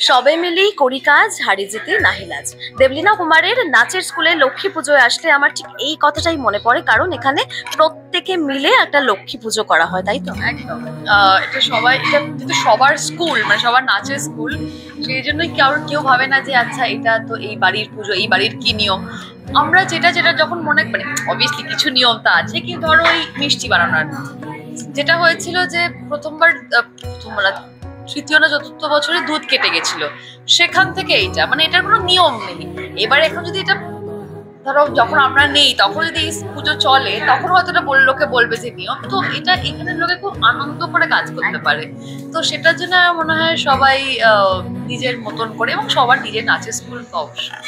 সবে মিলেই করি কাজ, হারি জিতি নাহিলাজ। দেবলীনা কুমারের নাচের স্কুলে লক্ষ্মী পুজোয় আসলে আমার ঠিক এই কথাটাই মনে পড়ে, কারণ এখানে প্রত্যেকে মিলে একটা লক্ষ্মী পুজো করা হয়, তাই তো? একদম। এটা সবাই, এটা কিন্তু সবার স্কুল, মানে সবার নাচের স্কুল, সেই জন্যই কেউ ভাবে না যে আচ্ছা এটা তো এই বাড়ির পুজো, এই বাড়ির কি নিয়ম। আমরা যেটা যেটা যখন মনে মানে অবভিয়াসলি কিছু নিয়ম তো আছে, কি ধরো ওই মিষ্টি বানানোর যেটা হয়েছিল যে প্রথমবার তৃতীয় না চতুর্থ বছরে দুধ কেটে গেছিল, সেখান থেকে এইটা মানে এটার কোনো নিয়ম নেই। এবার এখন যদি এটা ধরো যখন আমরা নেই তখন যদি এই পুজো চলে, তখন হয়তো এটা লোকে বলবে যে নিয়ম, তো এটা এখানে লোকে খুব আনন্দ করে কাজ করতে পারে। তো সেটার জন্য আমার মনে হয় সবাই নিজের মতন করে, এবং সবার নিজের নাচের স্কুল তো অবশ্যই।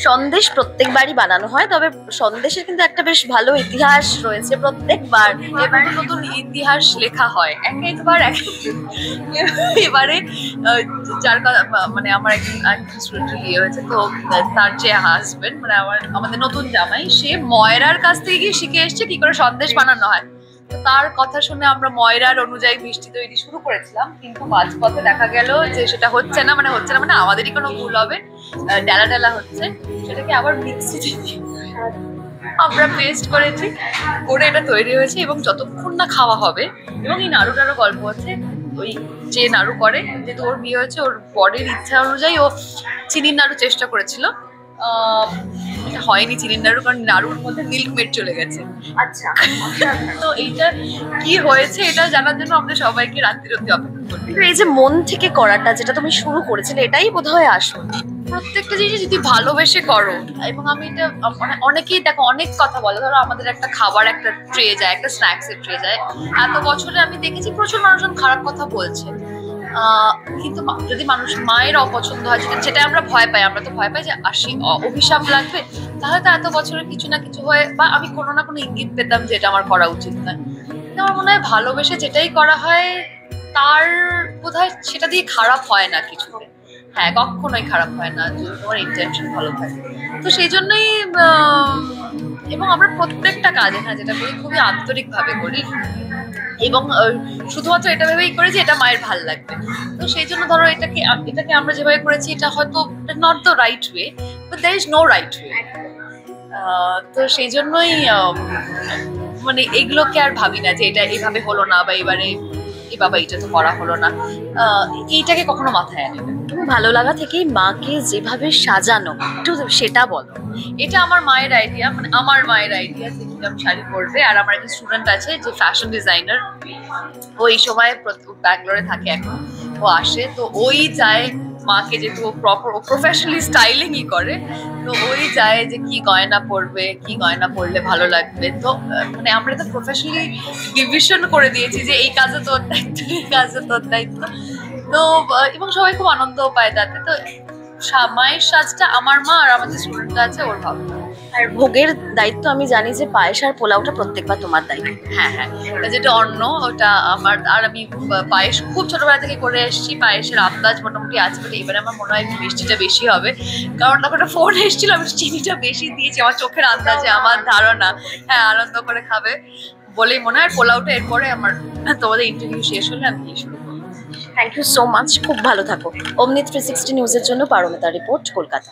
সন্দেশ প্রত্যেকবারই বানানো হয়, তবে সন্দেশের কিন্তু একটা বেশ ভালো ইতিহাস রয়েছে প্রত্যেকবার। এবার নতুন ইতিহাস লেখা হয় একবার এবারে যার কথা মানে আমার একজন স্টুডেন্টের বিয়ে হয়েছে, তো তার যে হাজবেন্ড মানে আমাদের নতুন জামাই, সে ময়রার কাছ থেকে গিয়ে শিখে এসছে কি করে সন্দেশ বানানো হয়। তো তার কথা শুনে আমরা ময়রার অনুযায়ী মিষ্টি তৈরি শুরু করেছিলাম, কিন্তু মাঝপথে দেখা গেল যে সেটা হচ্ছে না, মানে আমাদেরই কোনো ভুল হবে, ডালা ডালা হচ্ছে, সেটাকে আবার মিক্সিতে আমরা পেস্ট করেছি, করে এটা তৈরি হয়েছে। এবং যতক্ষণ না খাওয়া হবে, এবং এই নাড়ুটারও গল্প আছে, ওই যে নাড়ু করে, যেহেতু ওর বিয়ে হয়েছে, ওর বরের ইচ্ছা অনুযায়ী ও চিনির নাড়ু চেষ্টা করেছিল, এটা হয়নি চিনির নাড়ু, কারণ নাড়ুর মধ্যে মিল্ক মেড চলে গেছে। আচ্ছা, তো এইটা কি হয়েছে এটা জানার জন্য আমরা সবাইকে রাত্রি অবধি অপেক্ষা করি। কিন্তু এই যে মন থেকে করাটা যেটা তুমি শুরু করেছিলে, এটাই বোধহয় আসল। প্রত্যেকটা জিনিস যদি ভালোবেসে করো, এবং আমি এটা মানে অনেকেই দেখো অনেক কথা বলে, ধরো আমাদের একটা খাবার একটা ট্রে যায়, একটা স্ন্যাক্স এর ট্রে যায়, এত বছরে আমি দেখেছি প্রচুর মানুষজন খারাপ কথা বলছে, কিন্তু যদি মায়ের অপছন্দ হয়, যেটা আমরা ভয় পাই, আমরা তো ভয় পাই যে অভিশাপ লাগবে, তাহলে তো এত বছরের কিছু না কিছু হয়ে, বা আমি কোনো না কোনো ইঙ্গিত পেতাম যে এটা আমার করা উচিত নয়। আমার মনে হয় ভালোবেসে যেটাই করা হয় তার বোধহয় সেটা দিয়ে খারাপ হয় না কিছুতে। হ্যাঁ, কখনোই খারাপ হয় না যদি তোমার ইন্টেনশন ভালো থাকে। তো সেই জন্যই এবং আমরা প্রত্যেকটা কাজে, হ্যাঁ, যেটা করি খুবই আন্তরিক ভাবে করি, এবং শুধুমাত্র এটা ভেবেই করি যে এটা মায়ের ভাল লাগবে। তো সেই জন্য ধরো এটাকে আমরা যেভাবে করেছি, এটা হয়তো not the right way, but there is no right way. তো সেই জন্যই মানে এগুলোকে আর ভাবি না যে এটা এইভাবে হলো না, বা এবারে বাবা এটা তো করা হলো না, এইটাকে কখনো মাথায় আনি না। তুমি ভালো লাগা থেকেই মাকে যেভাবে সাজানো, একটু সেটা বলো। এটা আমার মায়ের আইডিয়া, মানে আমার মায়ের আইডিয়া যে কিরকম শাড়ি পরবে। আর আমার একটা স্টুডেন্ট আছে যে ফ্যাশন ডিজাইনার, ও এই সময় ব্যাঙ্গালোরে থাকে এখন, ও আসে, তো ওই যায় মাকে, যেহেতু প্রফেশনালি স্টাইলিংই করে, তো ওই যায় যে কি গয়না পরবে, কি গয়না পরলে ভালো লাগবে। তো মানে আমরা তো প্রফেশনালি ডিভিশন করে দিয়েছি যে এই কাজে তোর দায়িত্ব, এই কাজে তোর দায়িত্ব। তো এবং সবাই খুব আনন্দও পায় তাতে। তো মায়ের সাজটা আমার মা আর আমাদের স্টুডেন্টরা আছে ওর ভাবনা। আর ভোগের দায়িত্ব আমি জানি যে পায়েস আর পোলাওটা প্রত্যেকবার তোমার দায়িত্ব। হ্যাঁ হ্যাঁ, যেটা অন্য ওটা আমার। আর আমি পায়েস খুব ছোটবেলা থেকে করে এসেছি, পায়েসের আন্দাজ মোটামুটি আছে, বলে এবারে আমার মনে হয় মিষ্টিটা বেশি হবে, কারণ তখন একটা ফোন এসেছিল, আমি চিনিটা বেশি দিয়েছি আমার চোখের আন্দাজে, আমার ধারণা। হ্যাঁ, আনন্দ করে খাবে বলেই মনে হয়। পোলাওটা এরপরে আমার, তোমাদের ইন্টারভিউ শেষ হলে আমি শুরু করবো। থ্যাংক ইউ সো মাচ, খুব ভালো থাকো। অমনি 360 নিউজের জন্য পারমিতা রিপোর্ট, কলকাতা।